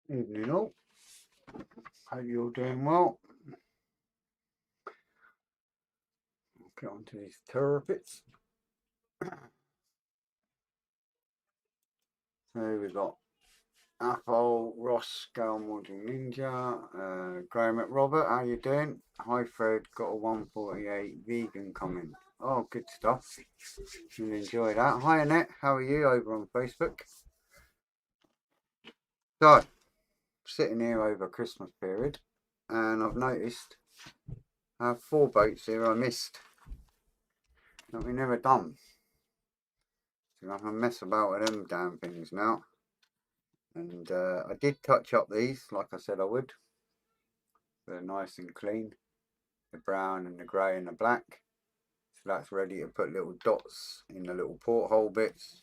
Evening all. Hope you're all doing well. Get on to these Tirpitz. So we've got Apple, Ross, Galmorton Ninja, Graham at Robert, how you doing? Hi Fred, got a 148 vegan comment. Oh, good stuff. You'll enjoy that. Hi Annette, how are you over on Facebook? So, sitting here over Christmas period, and I've noticed I have 4 boats here I missed that we never done. So I'm gonna mess about with them damn things now. And I did touch up these like I said I would. They're nice and clean, the brown and the grey and the black. So that's ready to put little dots in the little porthole bits.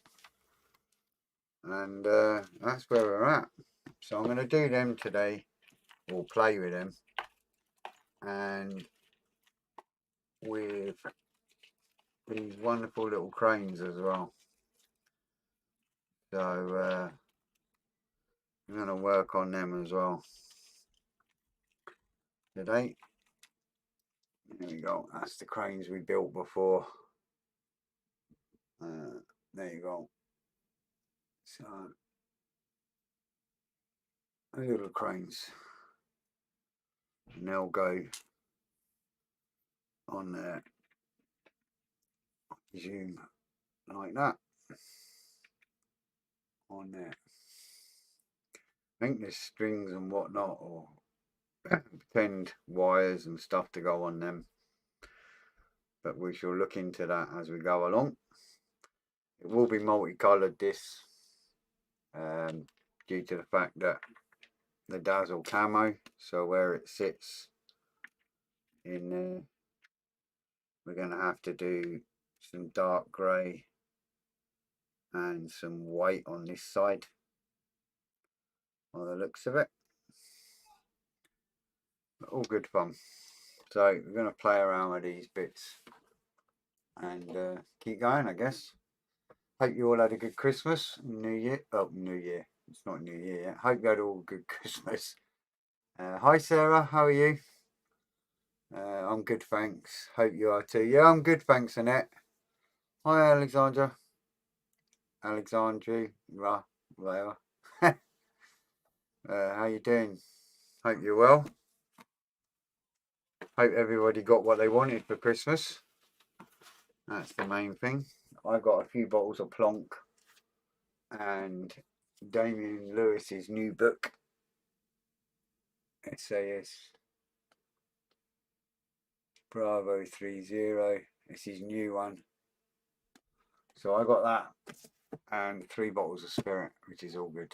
And that's where we're at. So I'm going to do them today, or play with them, and with these wonderful little cranes as well. So I'm going to work on them as well today. There we go, that's the cranes we built before. There you go. So little cranes, and they'll go on there, zoom like that on there. I think there's strings and whatnot, or pretend wires and stuff to go on them, but we shall look into that as we go along. It will be multicolored, this, due to the fact that the dazzle camo, so where it sits in there, we're going to have to do some dark grey and some white on this side, by the looks of it. But all good fun. So we're going to play around with these bits and keep going, I guess. Hope you all had a good Christmas, New Year. Oh, New Year. It's not New Year yet. Hope you had all a good Christmas. Hi Sarah, how are you? I'm good, thanks. Hope you are too. Yeah, I'm good, thanks, Annette. Hi Alexandra. Alexandru, whatever. How you doing? Hope you're well. Hope everybody got what they wanted for Christmas. That's the main thing. I got a few bottles of Plonk and Damien Lewis's new book, SAS Bravo 30. It's his new one. So I got that and 3 bottles of spirit, which is all good.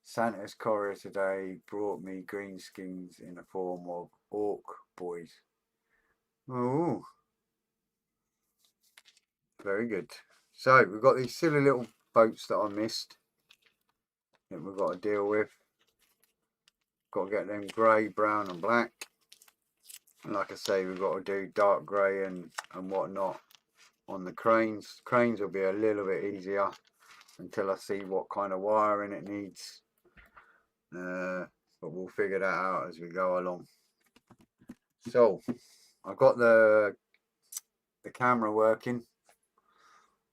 Santa's courier today brought me greenskins in the form of orc boys. Oh, very good. So we've got these silly little boats that I missed that we've got to deal with. Got to get them grey, brown and black. And like I say, we've got to do dark grey and whatnot on the cranes. Cranes will be a little bit easier until I see what kind of wiring it needs. But we'll figure that out as we go along. So I've got the camera working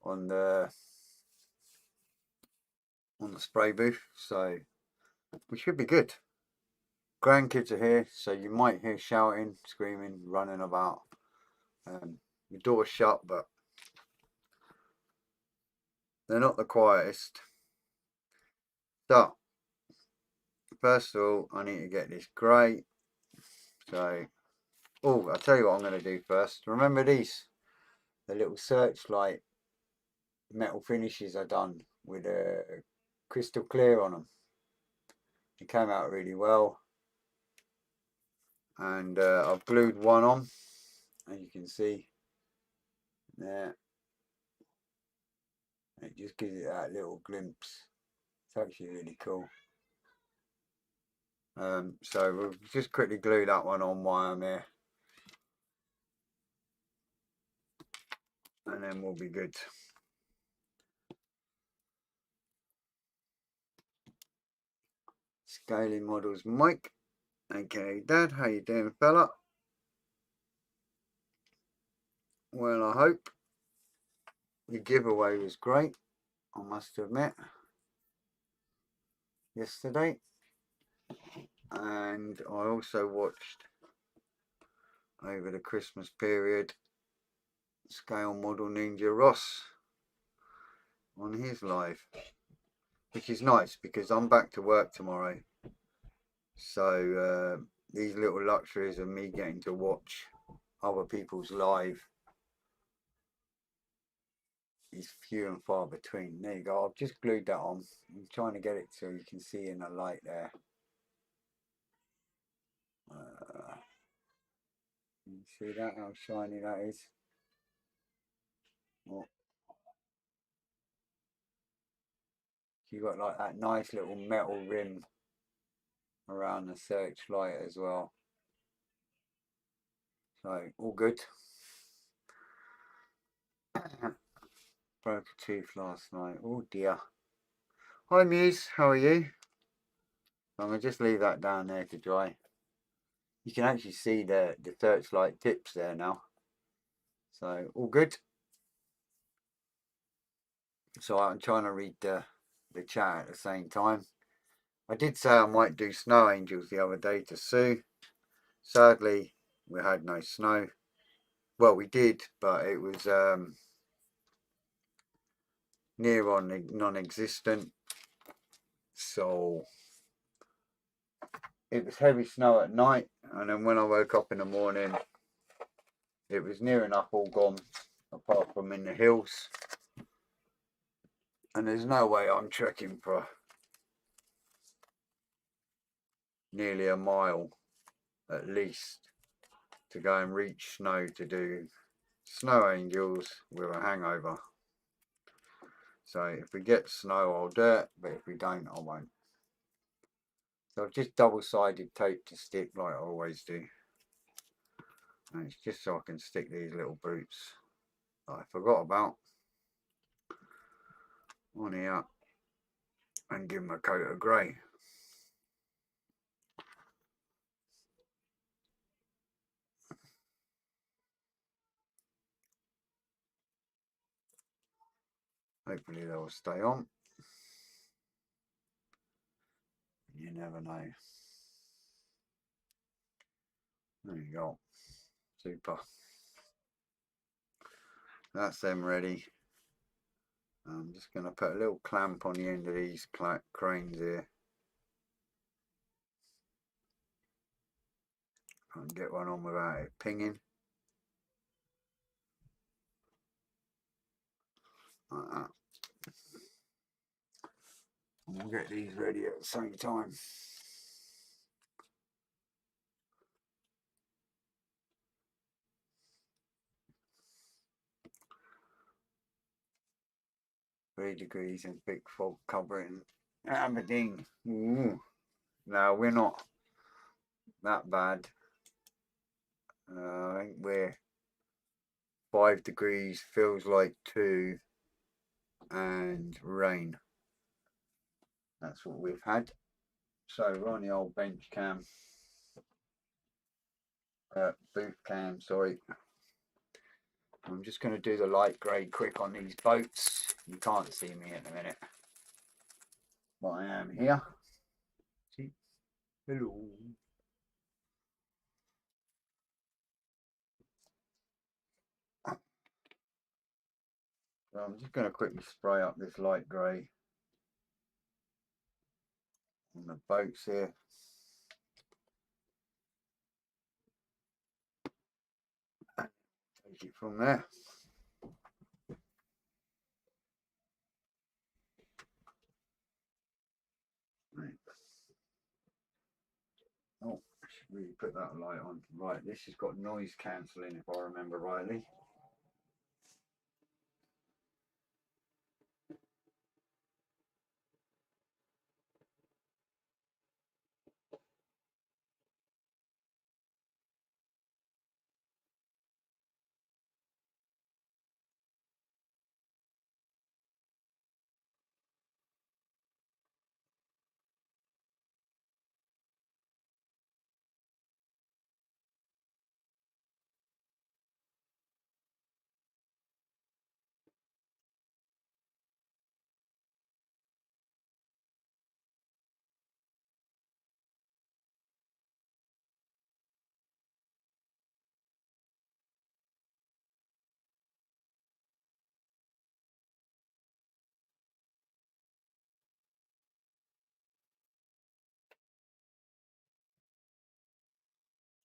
on the spray booth, so we should be good. Grandkids are here, so you might hear shouting, screaming, running about. The door's shut, but they're not the quietest. So first of all, I need to get this grey. So, oh, I'll tell you what I'm going to do first. Remember these? The little searchlight metal finishes I done with a crystal clear on them. It came out really well. And I've glued one on, as you can see there. It just gives it that little glimpse. It's actually really cool. So we'll just quickly glue that one on while I'm here, and then we'll be good. Scaling Models Mike. Okay, Dad, how you doing, fella? Well, I hope. The giveaway was great, I must admit, yesterday. And I also watched, over the Christmas period, Scale Model Ninja Ross on his live, which is nice because I'm back to work tomorrow. So these little luxuries of me getting to watch other people's live is few and far between. There you go. I've just glued that on. I'm trying to get it so you can see in the light there. You see that, how shiny that is? Oh. You got like that nice little metal rim around the searchlight as well. So all good. Broke a tooth last night. Oh dear. Hi Muse, how are you? I'm gonna just leave that down there to dry. You can actually see the searchlight tips there now. So all good. So I'm trying to read the chat at the same time. I did say I might do snow angels the other day to Sue. Sadly, we had no snow. Well, we did, but it was near on non-existent. So it was heavy snow at night, and then when I woke up in the morning, it was near enough all gone, apart from in the hills. And there's no way I'm trekking for nearly a mile at least to go and reach snow to do snow angels with a hangover. So if we get snow, I'll do it, but if we don't, I won't. So I've just double-sided tape to stick like I always do. And it's just so I can stick these little boots that I forgot about on here and give them a coat of grey. Hopefully they'll stay on. You never know. There you go. Super. That's them ready. I'm just going to put a little clamp on the end of these cranes here. Can't get one on without it pinging. Like that. And we'll get these ready at the same time. degrees and thick fog covering Aberdeen. Ooh. No, we're not that bad. I think we're 5 degrees, feels like 2, and rain. That's what we've had. So we're on the old bench cam, booth cam, sorry. I'm just going to do the light grey quick on these boats. You can't see me at the minute, but I am here. See? Hello. So I'm just going to quickly spray up this light grey on the boats here. Take it from there. Right. Oh, I should really put that light on. Right, this has got noise cancelling if I remember rightly.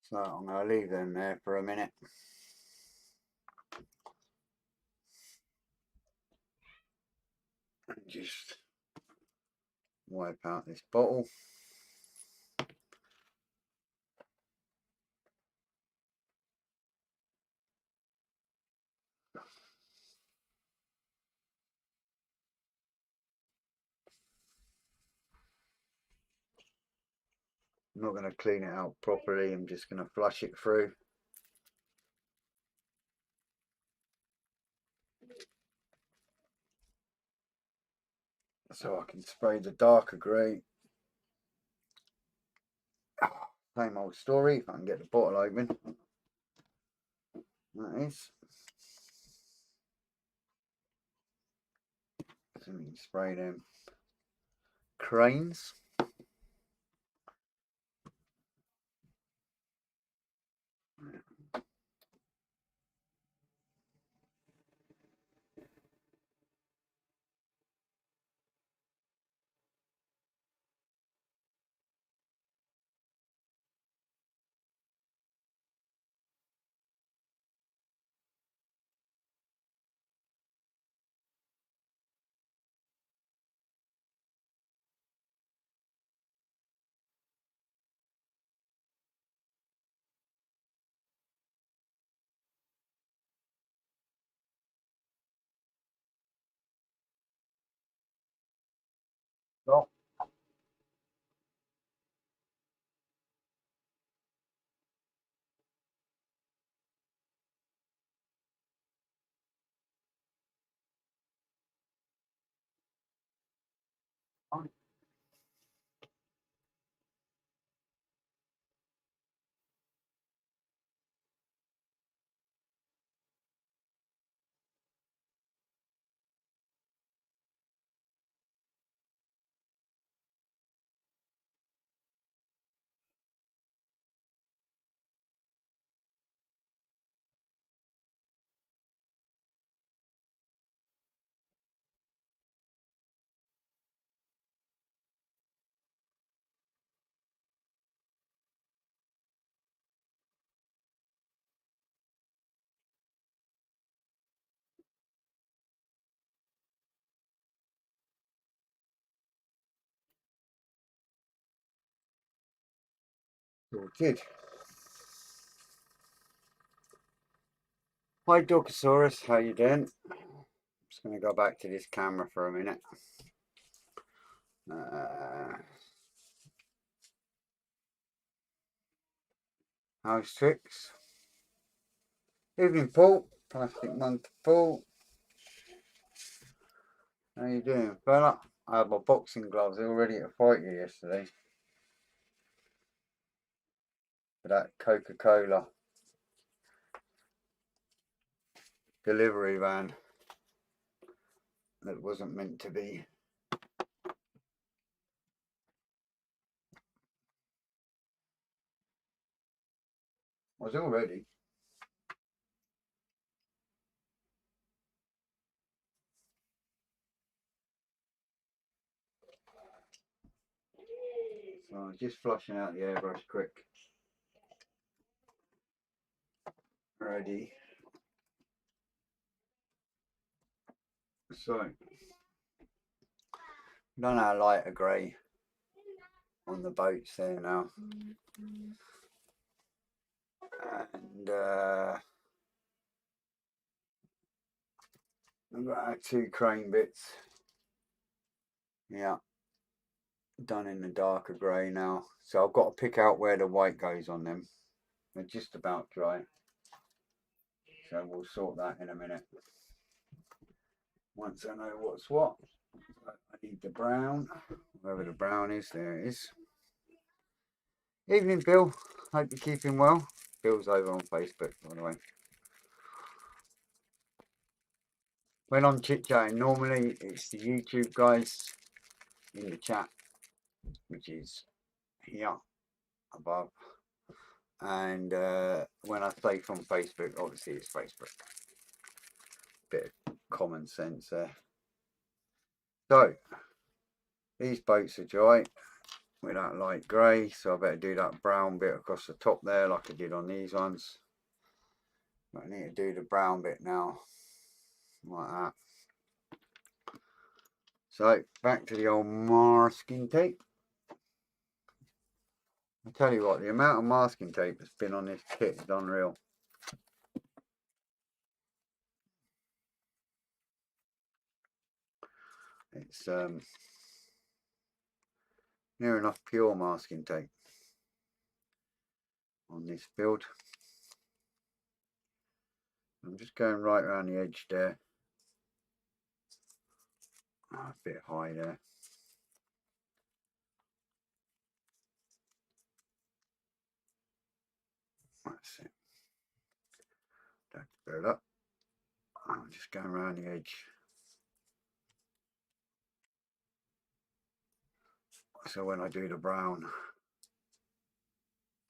So I'm going to leave them there for a minute. And just wipe out this bottle. I'm not going to clean it out properly, I'm just going to flush it through. So I can spray the darker grey. Same old story, if I can get the bottle open. That is. So we can spray them cranes. Well, good. Hi Docosaurus, how you doing? Just going to go back to this camera for a minute. How's tricks? Evening Paul, plastic month Paul. How you doing, fella? I had my boxing gloves all ready to fight you yesterday. For that Coca-Cola delivery van that wasn't meant to be. Was all ready. So just flushing out the airbrush quick. Ready. So, done our lighter grey on the boats there now. And we've got our two crane bits. Yeah. Done in the darker grey now. So I've got to pick out where the white goes on them. They're just about dry. So we'll sort that in a minute. Once I know what's what. I need the brown. Wherever the brown is, there it is. Evening, Bill. Hope you're keeping well. Bill's over on Facebook, by the way. When I'm chit-chatting, normally it's the YouTube guys in the chat, which is here above. And when I say from Facebook, obviously it's Facebook. Bit of common sense there. So, these boats are dry. with that light grey, so I better do that brown bit across the top there like I did on these ones. But I need to do the brown bit now, like that. So back to the old masking tape. I tell you what, the amount of masking tape that's been on this kit is unreal. It's near enough pure masking tape on this build. I'm just going right around the edge there. Oh, a bit high there. That's it. Don't build up. I'm just going around the edge. So when I do the brown,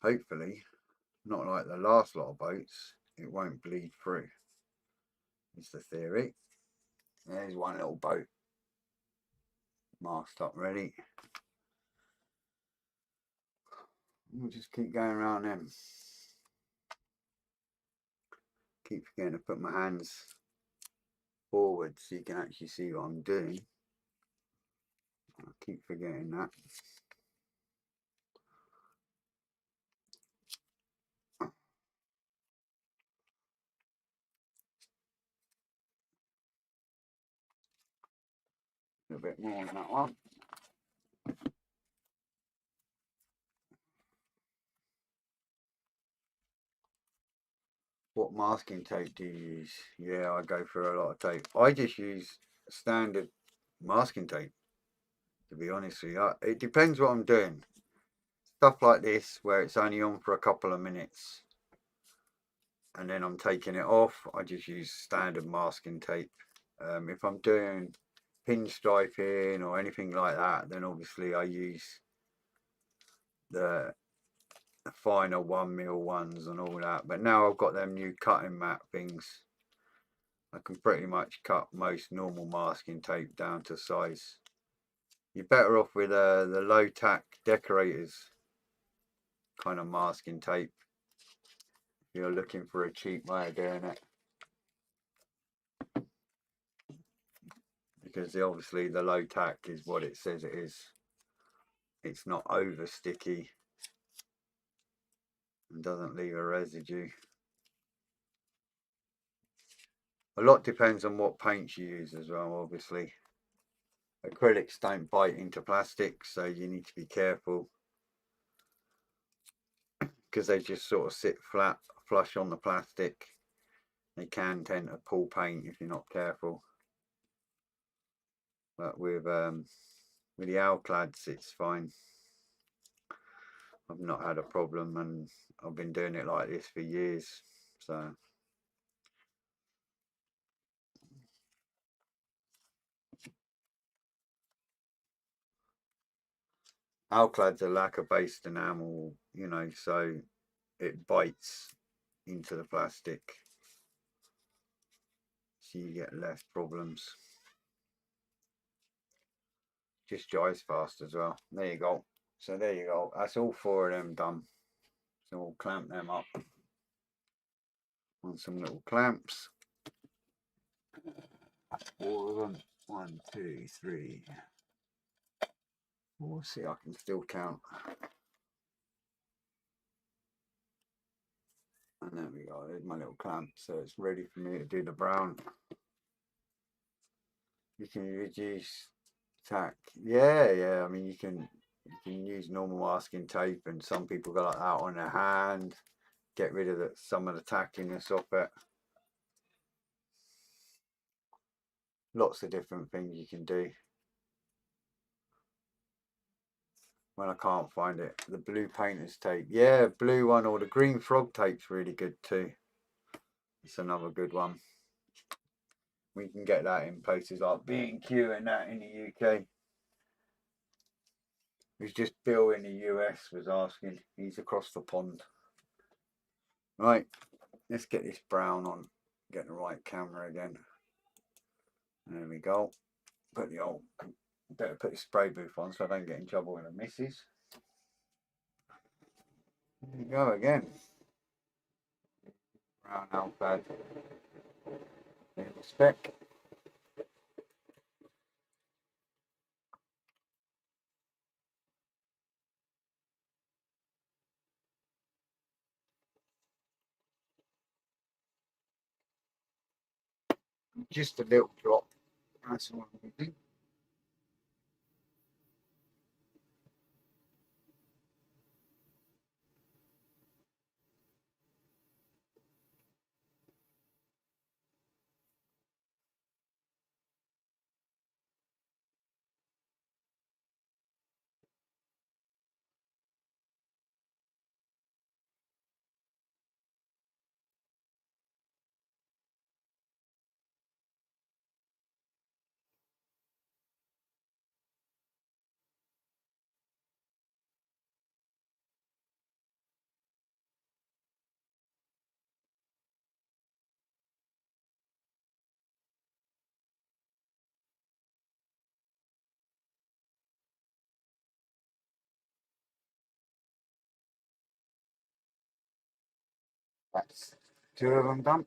hopefully, not like the last lot of boats, it won't bleed through. Is the theory. There's one little boat masked up ready. We'll just keep going around them. Keep forgetting to put my hands forward so you can actually see what I'm doing. I keep forgetting that. A bit more on that one. What masking tape do you use? Yeah, I go for a lot of tape. I just use standard masking tape, to be honest with you. It depends what I'm doing. Stuff like this, where it's only on for a couple of minutes, and then I'm taking it off, I just use standard masking tape. If I'm doing pinstriping or anything like that, then obviously I use the finer 1mm ones and all that. But now I've got them new cutting mat things, I can pretty much cut most normal masking tape down to size. You're better off with the low tack decorators kind of masking tape if you're looking for a cheap way of doing it, because obviously the low tack is what it says it is. It's not over sticky and doesn't leave a residue. A lot depends on what paints you use as well, obviously. Acrylics don't bite into plastic, so you need to be careful, because they just sort of sit flat, flush on the plastic. They can tend to pull paint if you're not careful. But with the Alclads, it's fine. I've not had a problem, and I've been doing it like this for years. So Alclad's a lacquer-based enamel, you know, so it bites into the plastic, so you get less problems. Just dries fast as well. There you go. So there you go. That's all 4 of them done. So we'll clamp them up on some little clamps. 4 of them. 1, 2, 3. We'll see, I can still count. And there we go, there's my little clamp, so it's ready for me to do the brown. You can reduce tack. Yeah, I mean you can use normal masking tape, and some people go like that on their hand, get rid of some of the tackiness off it. Lots of different things you can do. When I can't find it, the blue painter's tape, yeah, blue one, or the green frog tape's really good too. It's another good one. We can get that in places like B&Q and that in the UK. Who's just Bill in the US was asking. He's across the pond. Right, let's get this brown on. Get the right camera again. There we go. Put the old, better put the spray booth on so I don't get in trouble with the missus. There you go again. Brown alphad. Little speck. Just a little drop. That's all I'm doing. That's two of them done.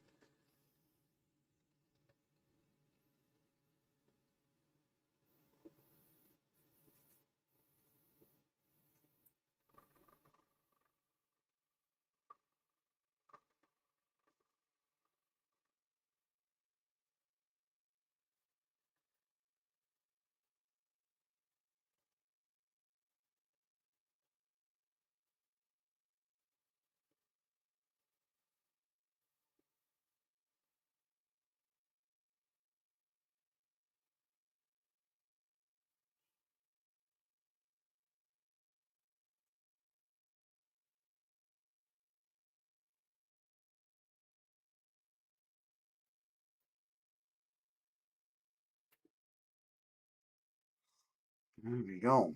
There we go.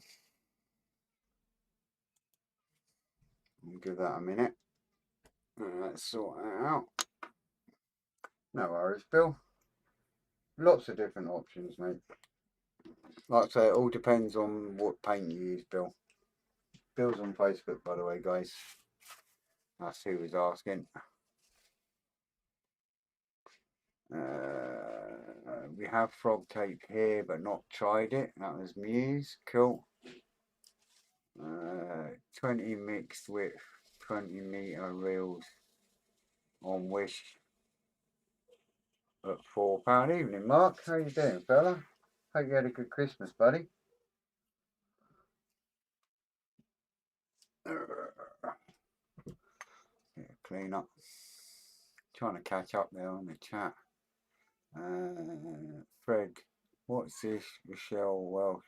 We'll give that a minute. Let's sort that out. No worries, Bill. Lots of different options, mate. Like I say, it all depends on what paint you use, Bill. Bill's on Facebook, by the way, guys. That's who was asking. We have frog tape here, but not tried it. That was Muse. Cool. 20 mixed with 20-meter reels on Wish at £4. Evening, Mark. How you doing, fella? Hope you had a good Christmas, buddy. Yeah, clean up. Trying to catch up there on the chat. Fred, what's this Michelle Welsh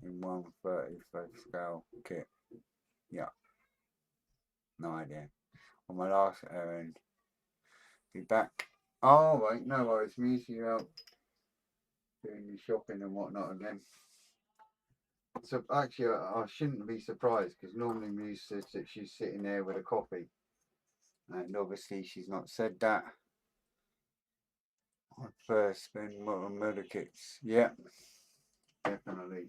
in 1/35 scale kit? Yeah, no idea. On my last errand, be back. Oh, right, no worries. Muse, you out doing your shopping and whatnot again. So actually, I shouldn't be surprised because normally Muse says that she's sitting there with a coffee, and obviously she's not said that. I first spend more on medikits. Yeah, definitely.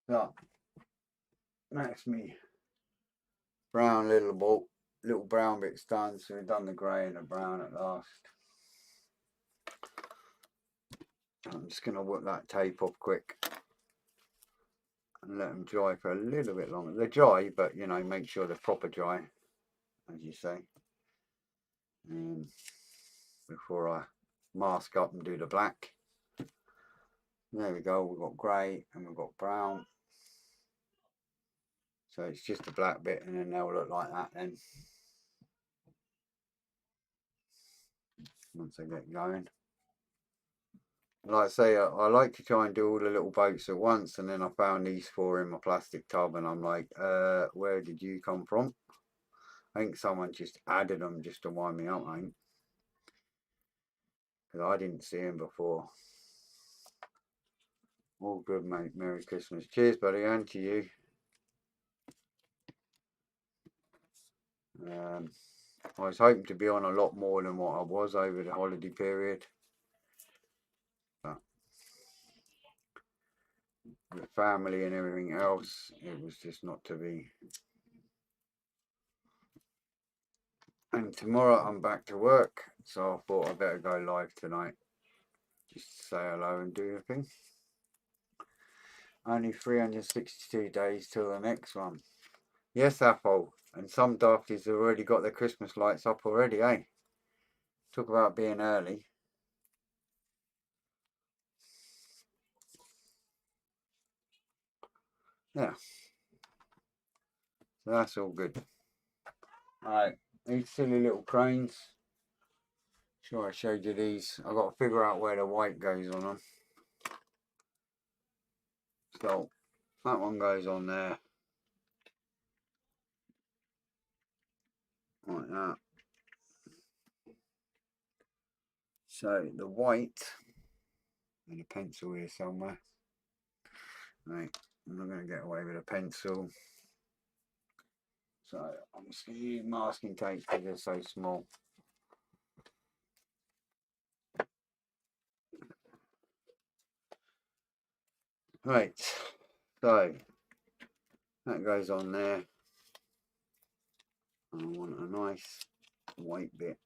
So that's me. Brown little brown bits done. So we've done the grey and the brown at last. I'm just gonna whip that tape off quick and let them dry for a little bit longer. They're dry, but you know, make sure they're proper dry, as you say. Before I mask up and do the black. There we go. We've got grey and we've got brown. So it's just the black bit, and then they'll look like that then. Once I get going. Like I say, I like to try and do all the little boats at once, and then I found these four in my plastic tub, and I'm like, where did you come from? I think someone just added them just to wind me up, mate. Because I didn't see them before. All good, mate. Merry Christmas. Cheers, buddy, and to you. I was hoping to be on a lot more than what I was over the holiday period. But with family and everything else, it was just not to be. And tomorrow I'm back to work, so I thought I'd better go live tonight. Just say hello and do your thing. Only 362 days till the next one. Yes, Apple. And some dafties have already got their Christmas lights up already, eh? Talk about being early. Yeah. So that's all good. Alright, these silly little cranes. Sure, I showed you these. I've got to figure out where the white goes on them. So, that one goes on there. Like that. So, the white, and a pencil here somewhere. Right, I'm not going to get away with a pencil. So, I'm just going to use masking tape because they're so small. Right, so that goes on there. I want a nice white bit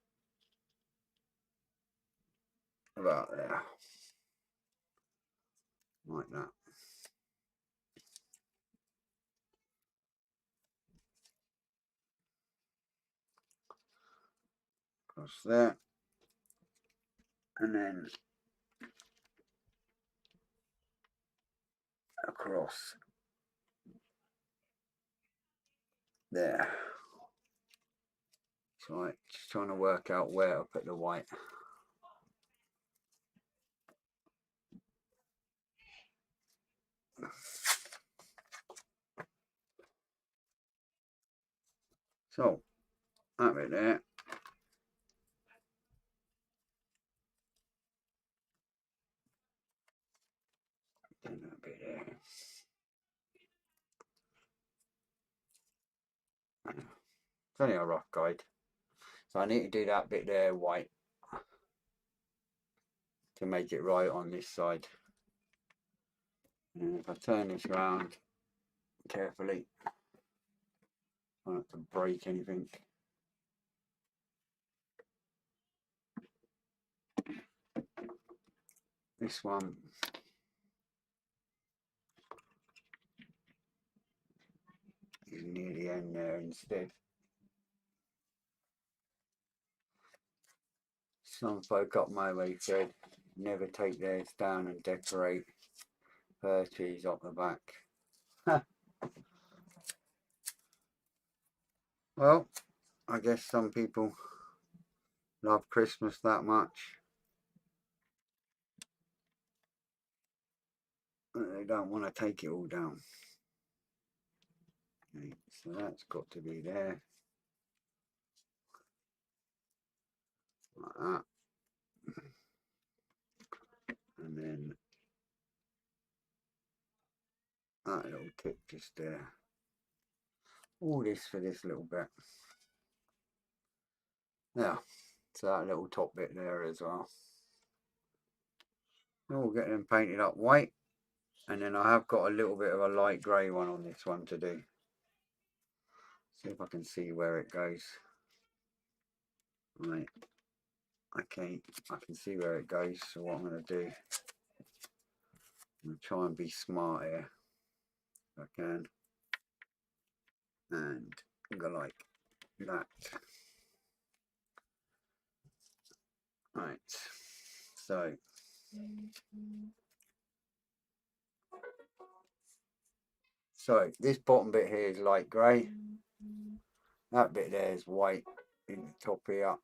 about there, like that. Across there, and then across there. So I'm just trying to work out where to put the white. So that bit there. And that bit there. It's only a rough guide. So I need to do that bit there white to make it right on this side. And if I turn this around carefully, I don't have to break anything. This one is near the end there instead. Some folk up my way said never take theirs down and decorate fir trees up the back. Well, I guess some people love Christmas that much that they don't want to take it all down. Okay, so that's got to be there. Like that. And then that little tip just there. All this for this little bit. Yeah, so that little top bit there as well. We'll get them painted up white. And then I have got a little bit of a light grey one on this one to do. See if I can see where it goes. Right. Okay, I can see where it goes. So what I'm going to do, I'm going to try and be smart here if I can. And go like that. Right. So this bottom bit here is light grey. That bit there is white in the top here.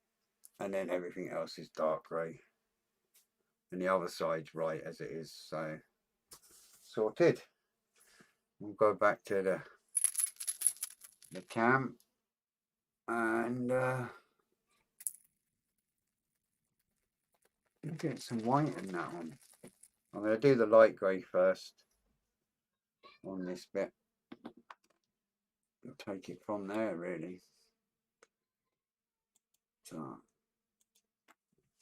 And then everything else is dark grey. And the other side's right as it is. So sorted. We'll go back to the cam and get some white in that one. I'm going to do the light grey first on this bit. I'll take it from there really. So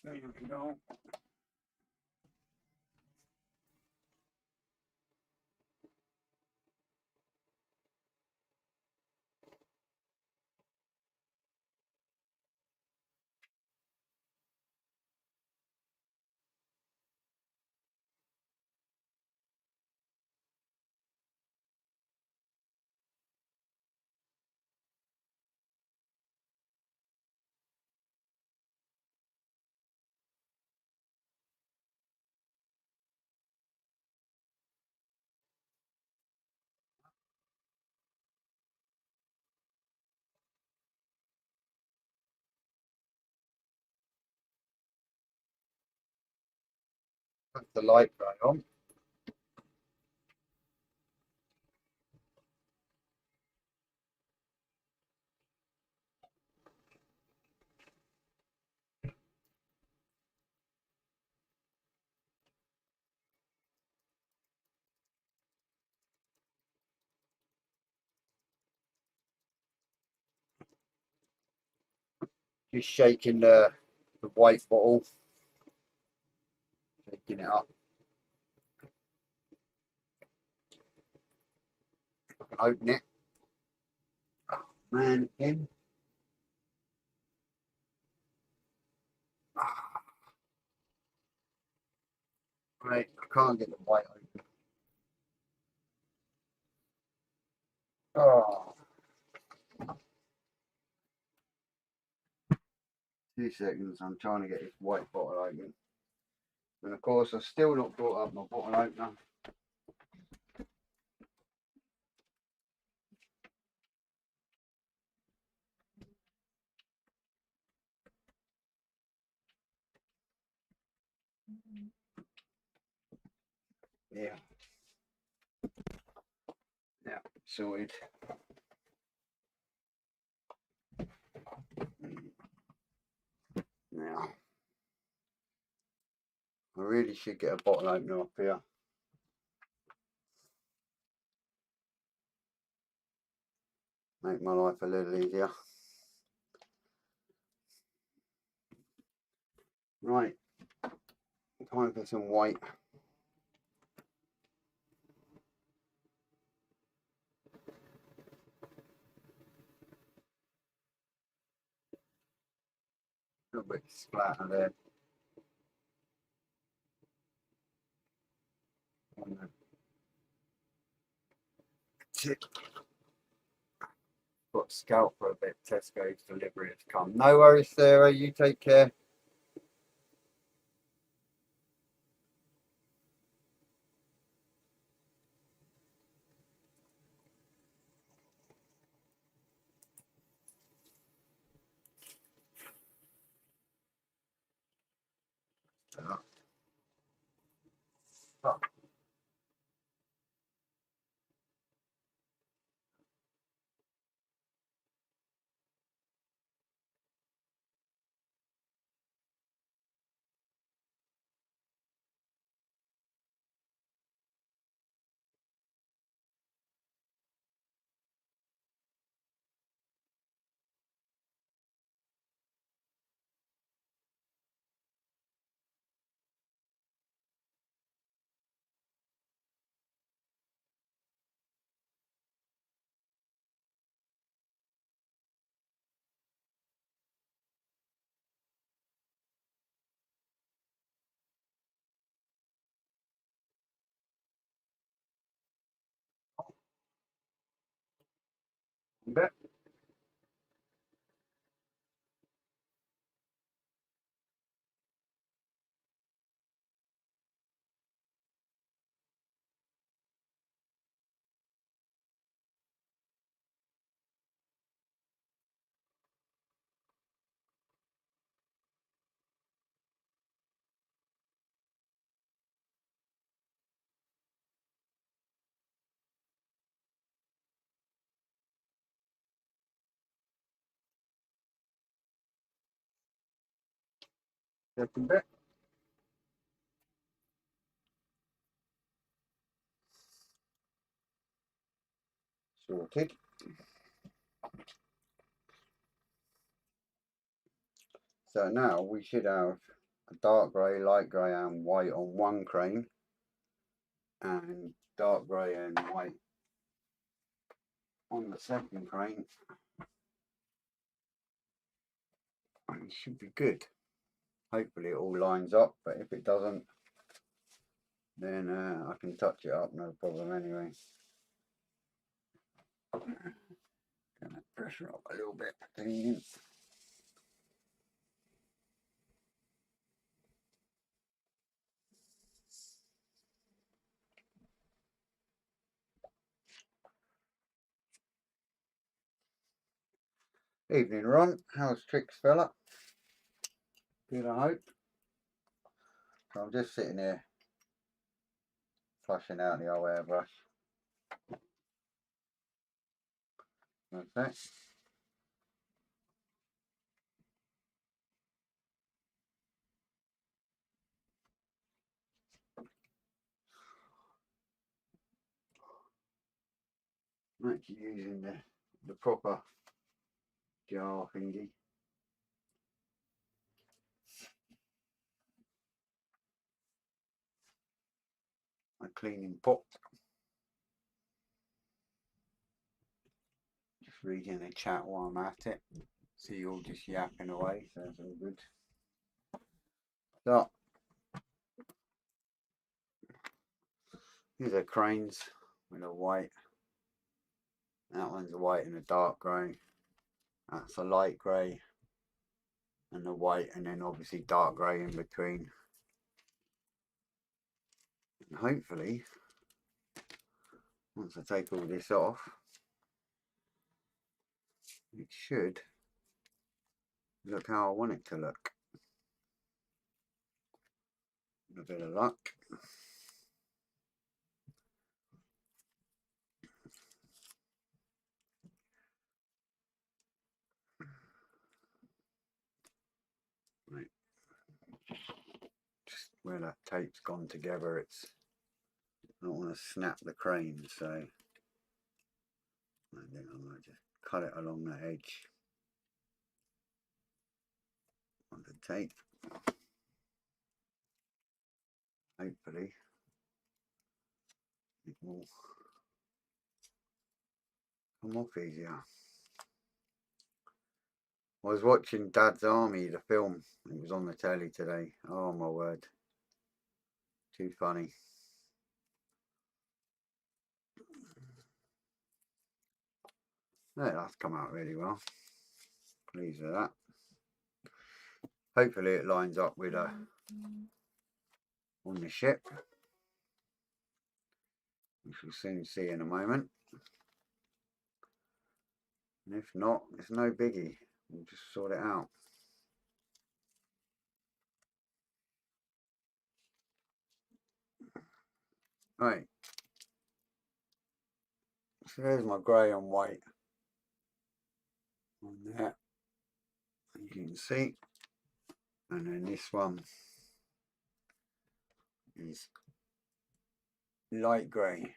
there we go. Put the light grey on. Just shaking the white bottle, shaking it up. I can open it. Oh, man, again. Right, I can't get the white open. Oh, 2 seconds. I'm trying to get this white bottle open. And of course, I've still not brought up my bottle opener. Yeah. Yeah, sorted. Now, I really should get a bottle opener up here. Make my life a little easier. Right, time for some white. A little bit splatter there. On the tip. Got to scout for a bit. Tesco's delivery has come. No worries, Sarah. You take care. Oh, bet. Second bet. Sorted. So now we should have a dark grey, light grey and white on one crane and dark grey and white on the second crane. And it should be good. Hopefully it all lines up, but if it doesn't, then I can touch it up, no problem anyway. Gonna pressure up a little bit. Evening, Ron. How's tricks, fella? Good, I hope. So I'm just sitting here flushing out the old airbrush. Okay. I'm actually using the proper jar thingy. A cleaning pot. Just reading the chat while I'm at it. See you all just yapping away, so that's all good. So, these are cranes with a white. That one's a white and a dark grey. That's a light grey and a white, and then obviously dark grey in between. And hopefully, once I take all this off, it should look how I want it to look. With a bit of luck. Right. Just where that tape's gone together, it's, I don't want to snap the crane, so I think I'm going to just cut it along the edge of the tape. Hopefully it will come off easier. I was watching Dad's Army, the film. It was on the telly today. Oh my word. Too funny. Yeah, that's come out really well. Pleased with that. Hopefully it lines up with on the ship, which we'll soon see in a moment. And if not, it's no biggie. We'll just sort it out. Right. So there's my grey and white on there, as you can see. And then this one is light grey,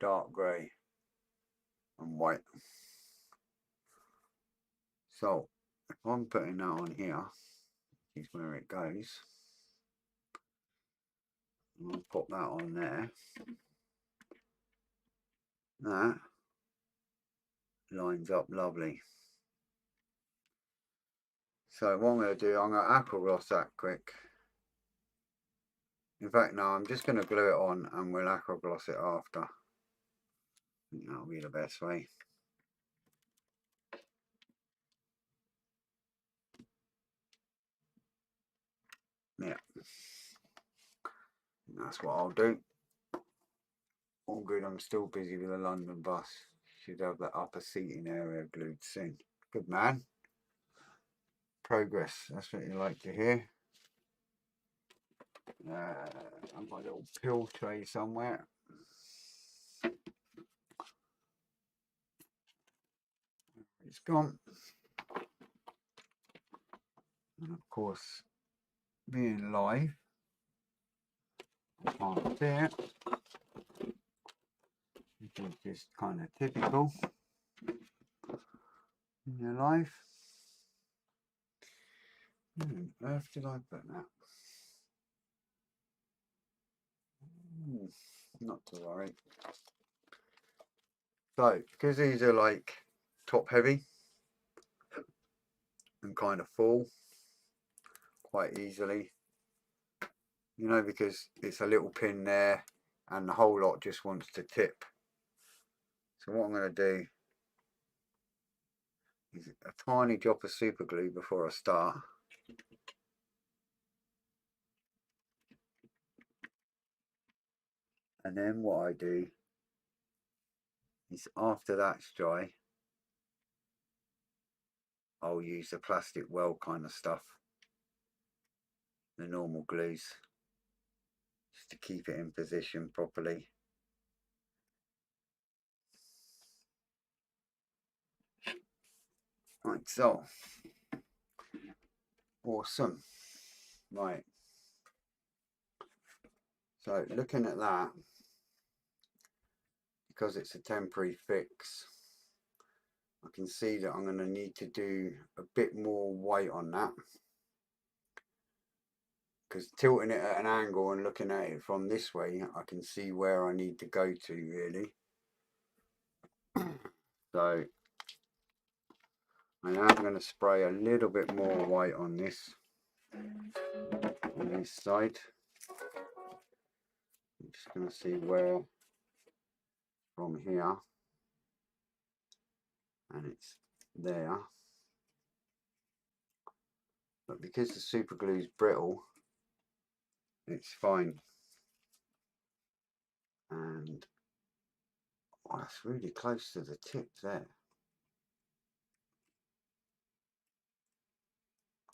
dark grey and white. So if I'm putting that on here, is where it goes. I'll put that on there. That lines up lovely. So what I'm going to do, I'm going to aqua gloss that quick. In fact, no, I'm just going to glue it on and we'll aqua gloss it after. I think that'll be the best way. Yeah, that's what I'll do. All good, I'm still busy with the London bus. Should have the upper seating area glued soon. Good man. Progress, that's what you like to hear. I've got a little pill tray somewhere. It's gone. And of course, being live, I can't see it. Which is just kind of typical in your life. Where on earth did I put that? Not to worry. So, because these are like top heavy and kind of fall quite easily, you know, because it's a little pin there and the whole lot just wants to tip. So what I'm going to do is a tiny drop of super glue before I start. And then what I do is after that's dry, I'll use the plastic well kind of stuff, the normal glues, just to keep it in position properly. Right, so awesome. Right, so looking at that, because it's a temporary fix, I can see that I'm going to need to do a bit more weight on that, because tilting it at an angle and looking at it from this way, I can see where I need to go to really. So I am going to spray a little bit more white on this side. I'm just going to see where from here, and it's there, but because the super glue is brittle, it's fine. And oh, that's really close to the tip there.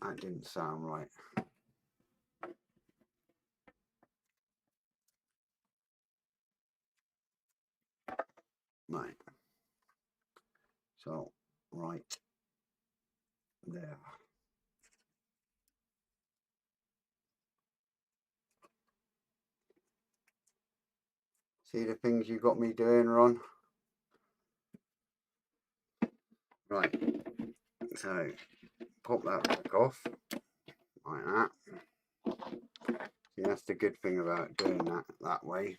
That didn't sound right. Right. So, right there. See the things you got me doing, Ron? Right. So, pop that back off. Like that. See, that's the good thing about doing that way.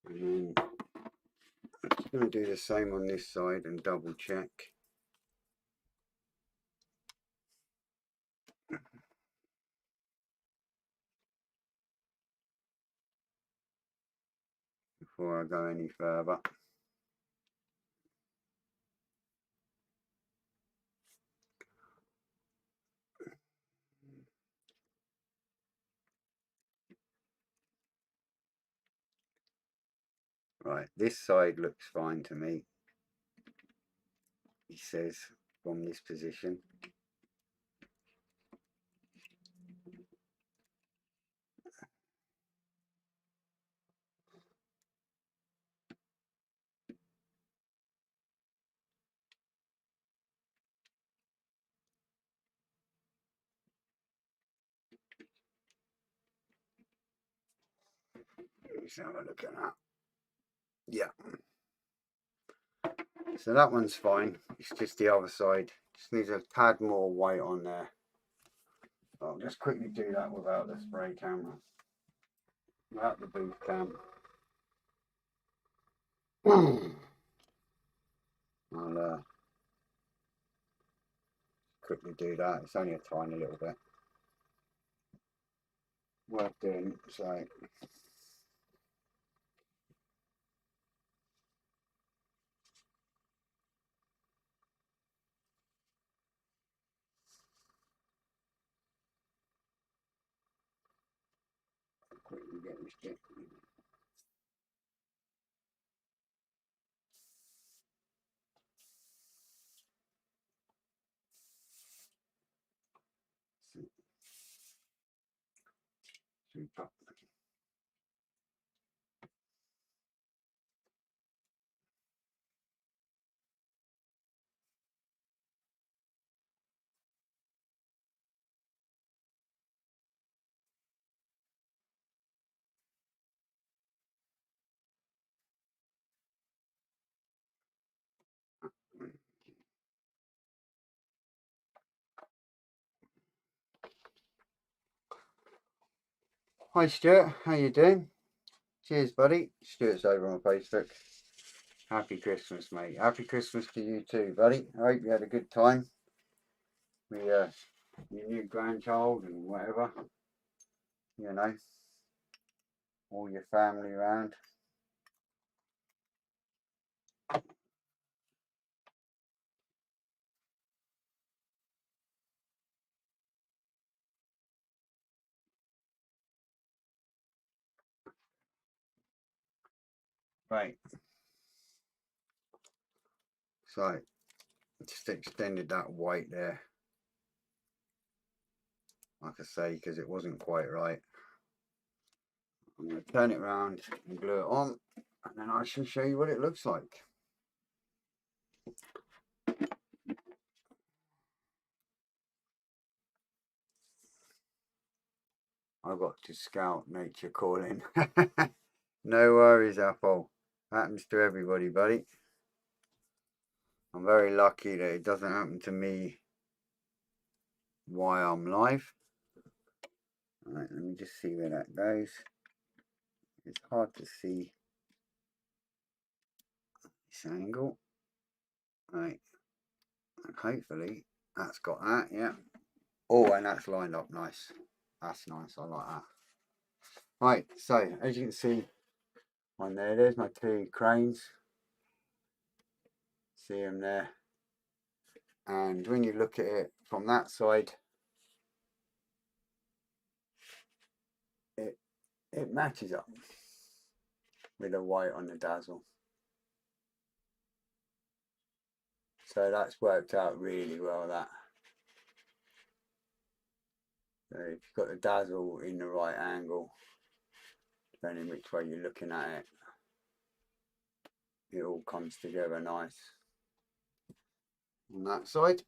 And then I'm just going to do the same on this side and double check. Before I go any further. Right, this side looks fine to me, he says, from this position. Let's have a look at that. Yeah. So that one's fine. It's just the other side. Just needs a tad more white on there. I'll just quickly do that without the spray camera. Without the booth cam. I'll quickly do that. It's only a tiny little bit. Worth doing, so. Quickly get this bit. Super. Hi Stuart, how you doing? Cheers buddy. Stuart's over on Facebook. Happy Christmas mate. Happy Christmas to you too buddy. I hope you had a good time with your new grandchild and whatever. You know, all your family around. Right. So just extended that white there. Like I say, because it wasn't quite right. I'm going to turn it around and glue it on, and then I shall show you what it looks like. I've got to scout nature calling. No worries, Apple. Happens to everybody, buddy. I'm very lucky that it doesn't happen to me while I'm live. Alright, let me just see where that goes. It's hard to see this angle. Right, and hopefully that's got that, yeah. Oh, and that's lined up nice. That's nice, I like that. Right, so as you can see on there, there's my two cranes. See them there. And when you look at it from that side, it matches up with the white on the dazzle. So that's worked out really well, that. So if you've got the dazzle in the right angle, depending which way you're looking at it, it all comes together nice. On that side.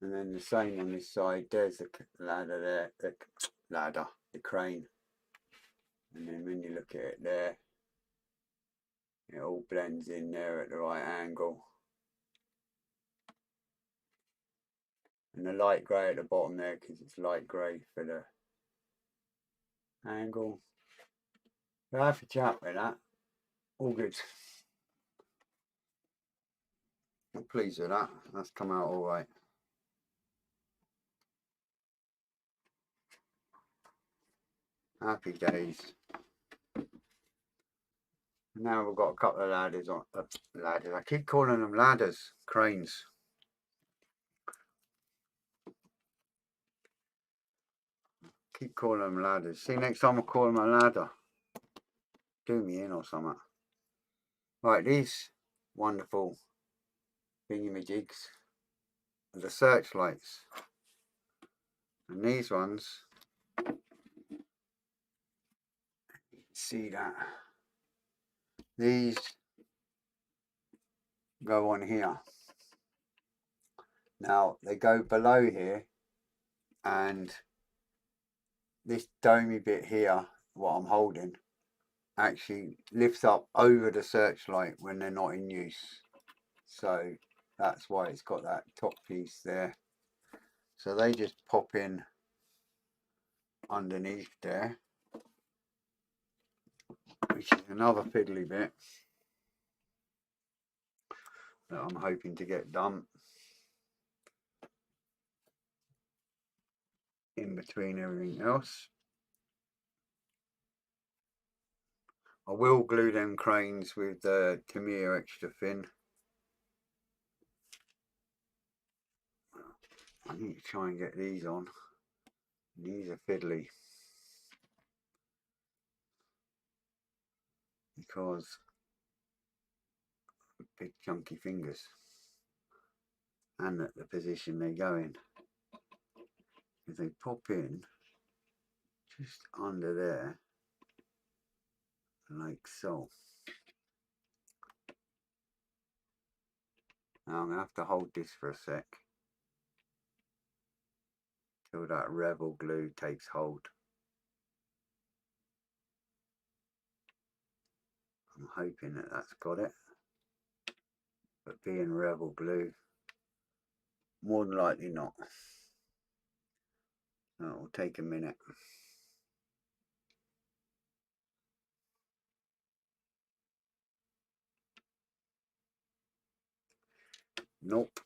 And then the same on this side, there's the ladder there, the crane. And then when you look at it there, it all blends in there at the right angle. And the light grey at the bottom there, because it's light grey for the angle. But I have to chat with that. All good. I'm pleased with that. That's come out all right. Happy days. Now we've got a couple of ladders on. Ladders. I keep calling them ladders. Cranes. Keep calling them ladders. See, next time I call them a ladder, do me in or something. Right, these wonderful thingamajigs are the searchlights. And these ones, you can see that. These go on here. Now, they go below here, and this domey bit here, what I'm holding, actually lifts up over the searchlight when they're not in use. So that's why it's got that top piece there. So they just pop in underneath there, which is another fiddly bit that I'm hoping to get done in between everything else. I will glue them cranes with the Tamiya extra thin. I need to try and get these on. These are fiddly because big chunky fingers and at the position they go in. If they pop in just under there, like so. Now I'm going to have to hold this for a sec till that Rebel glue takes hold. I'm hoping that that's got it, but being Rebel glue, more than likely not. So it will take a minute. Nope.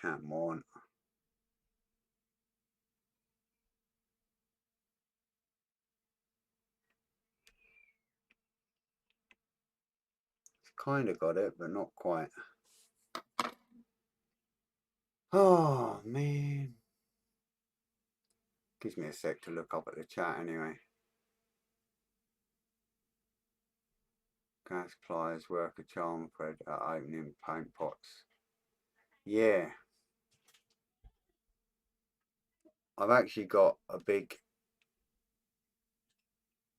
Come on. It's kind of got it, but not quite. Oh, man. Gives me a sec to look up at the chat anyway. gas pliers work a charm thread at opening paint pots. Yeah, I've actually got a big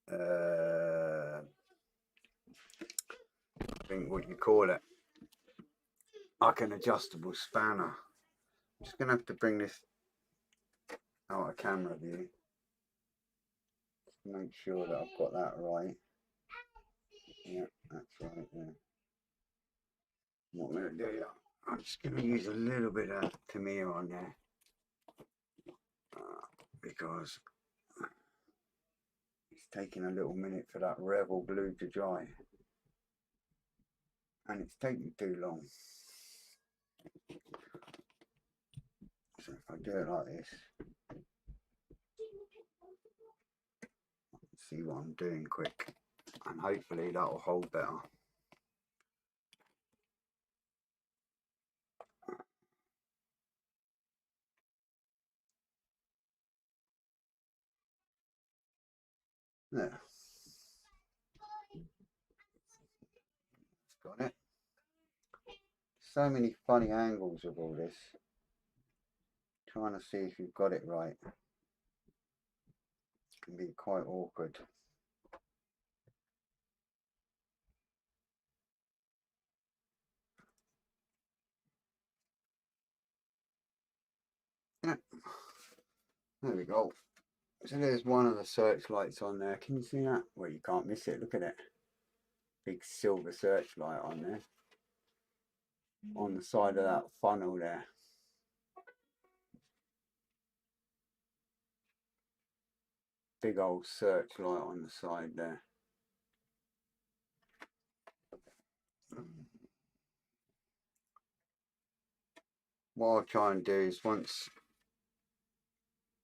I think what you call it, like an adjustable spanner. I'm just gonna have to bring this out of camera view. Make sure that I've got that right. Yeah, that's right. Yeah. What I'm gonna do, I'm just gonna use a little bit of Tamiya on there because it's taking a little minute for that Rebel glue to dry, and it's taking too long. So if I do it like this, see what I'm doing quick, and hopefully that will hold better. There. Got it. So many funny angles of all this. Trying to see if you've got it right. It can be quite awkward. Yeah. There we go. So there's one of the searchlights on there. Can you see that? Well, you can't miss it. Look at it. Big silver searchlight on there. On the side of that funnel there. Big old searchlight on the side there. What I'll try and do is once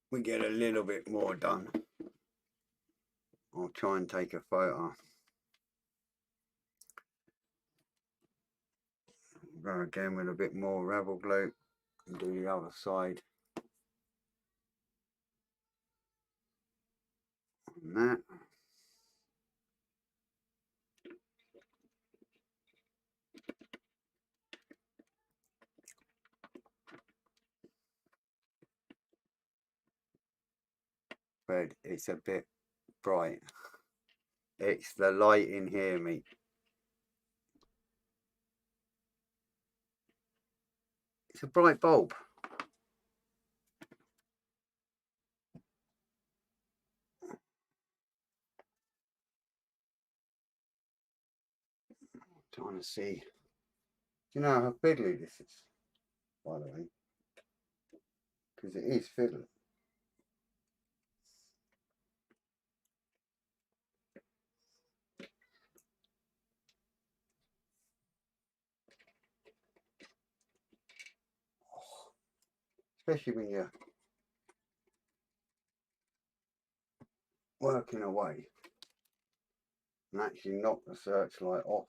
we get a little bit more done, I'll try and take a photo. Go again with a bit more Rebel glue and do the other side. On that. But it's a bit bright. It's the light in here, mate. It's a bright bulb. Trying to see. Do you know how fiddly this is, by the way? Because it is fiddly. Especially when you're working away and actually knock the searchlight off.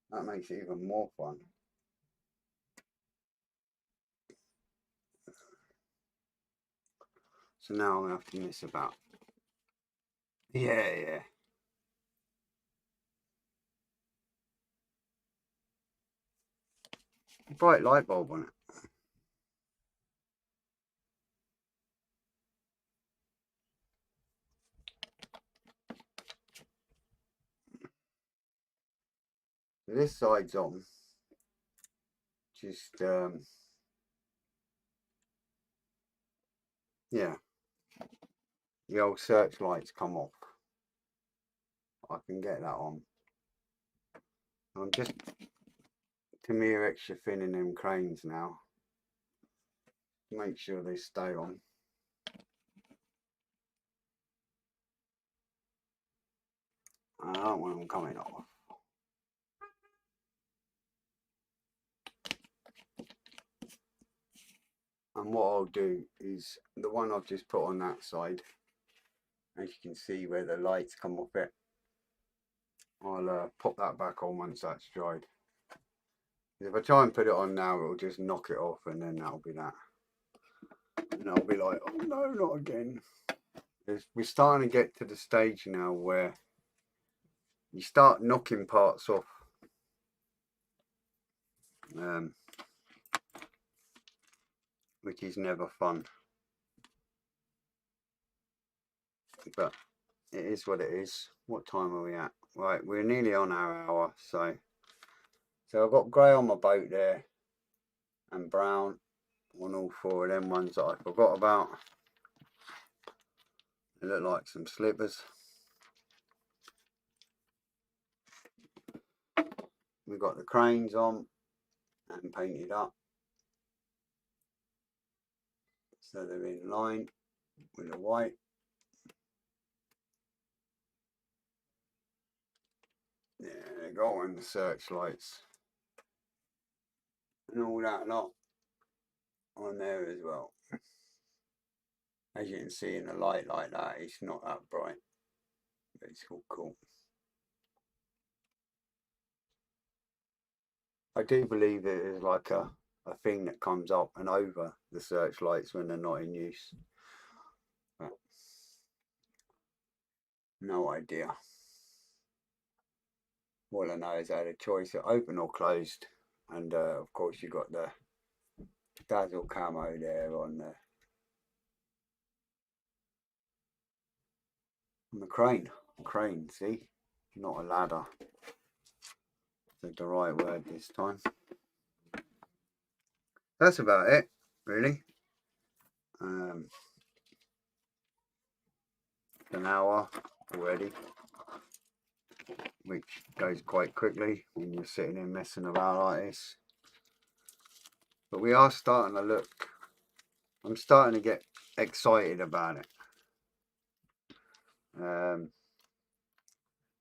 That makes it even more fun. So now I'm going to have to mess about. Yeah. Bright light bulb on it. So this side's on. Just yeah, the old searchlights come off. I can get that on. I'm just Tamiya extra thin in them cranes now. Make sure they stay on. I don't want them coming off. And what I'll do is the one I've just put on that side, as you can see where the lights come off it, I'll pop that back on once that's dried. If I try and put it on now, it'll just knock it off, and then that'll be that. And I'll be like, oh no, not again. We're starting to get to the stage now where you start knocking parts off. Which is never fun. But it is what it is. What time are we at? Right, we're nearly on our hour, so I've got grey on my boat there and brown on all four of them ones that I forgot about. They look like some slippers. We've got the cranes on and painted up, so they're in line with the white. Yeah, they got on the searchlights and all that lot on there as well. As you can see in the light like that, it's not that bright, but it's all cool. I do believe it is like a thing that comes up and over the searchlights when they're not in use. But no idea. All I know is I had a choice of open or closed, and of course you got the dazzle camo there on the crane. Crane, see, not a ladder. That's the right word this time. That's about it, really. An hour already, which goes quite quickly when you're sitting in messing about like this. But we are starting to look, I'm starting to get excited about it.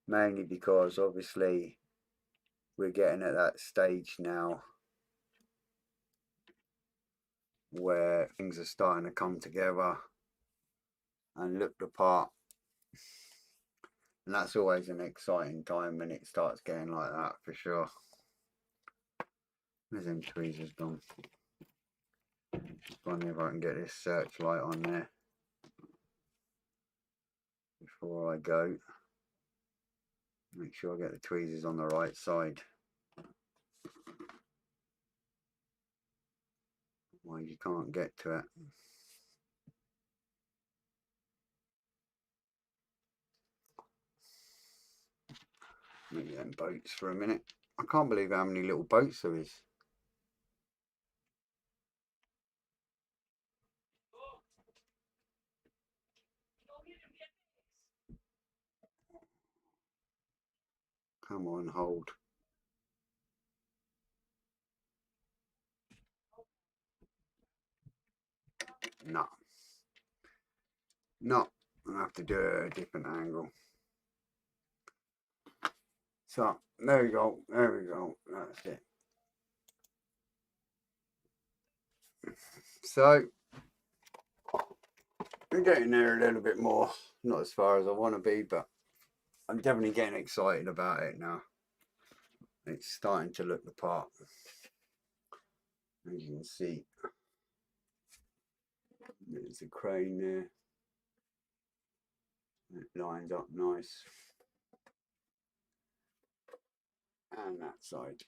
Mainly because obviously we're getting at that stage now where things are starting to come together and look the part. And that's always an exciting time when it starts getting like that, for sure. Where's them tweezers gone? Just wondering if I can get this searchlight on there before I go. Make sure I get the tweezers on the right side. Why you can't get to it. Maybe them boats for a minute. I can't believe how many little boats there is. Come on, hold. No. No. I'll have to do a different angle. So, there we go. There we go. That's it. So, I'm getting there a little bit more. Not as far as I want to be, but I'm definitely getting excited about it now. It's starting to look the part. As you can see, there's a crane there. It lines up nice. And that side.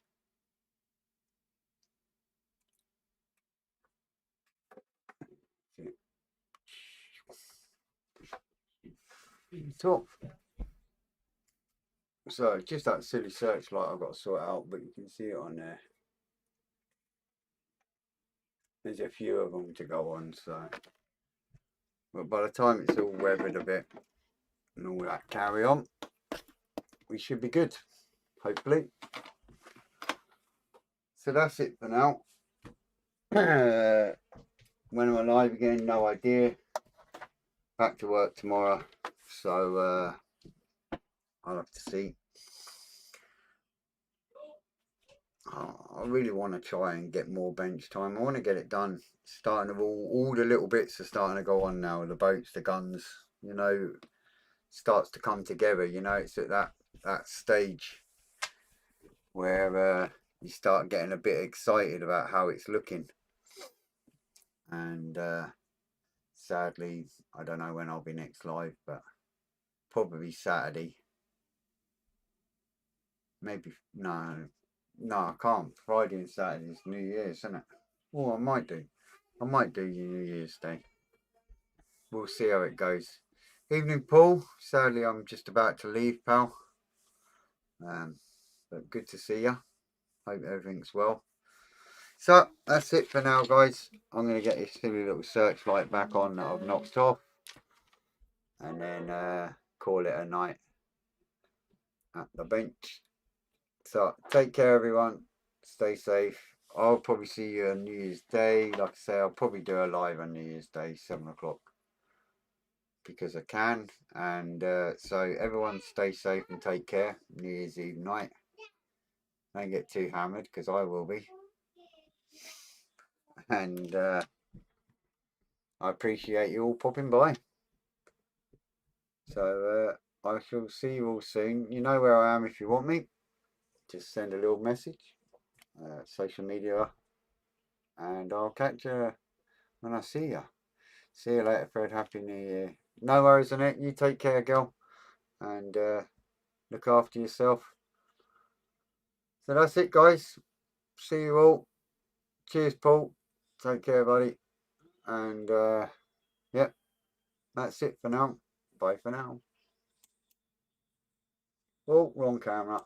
Top. So just that silly searchlight I've got to sort out, but you can see it on there. There's a few of them to go on, so. But by the time it's all weathered a bit and all that carry on, we should be good, hopefully. So that's it for now. When am I live again? No idea. Back to work tomorrow, so I'll have to see. I really want to try and get more bench time. I want to get it done. Starting of all the little bits are starting to go on now. The boats, the guns, you know, starts to come together. You know, it's at that stage where you start getting a bit excited about how it's looking. And sadly, I don't know when I'll be next live, but probably Saturday. Maybe, no, I can't. Friday and Saturday is New Year's, isn't it? Oh, I might do. I might do New Year's Day. We'll see how it goes. Evening, Paul. Sadly, I'm just about to leave, pal. But good to see you. Hope everything's well. So that's it for now, guys. I'm going to get this silly little searchlight back on that I've knocked off, and then call it a night at the bench. So take care, everyone. Stay safe. I'll probably see you on New Year's Day. Like I say, I'll probably do a live on New Year's Day, 7 o'clock, because I can. And so everyone stay safe and take care. New Year's Eve night. Don't get too hammered, because I will be. And I appreciate you all popping by. So I shall see you all soon. You know where I am if you want me. Just send a little message. Social media. And I'll catch you when I see you. See you later, Fred. Happy New Year. No worries on it. You take care, girl. And look after yourself. So that's it, guys. See you all. Cheers, Paul. Take care, buddy. And yeah, that's it for now. Bye for now. Oh, wrong camera.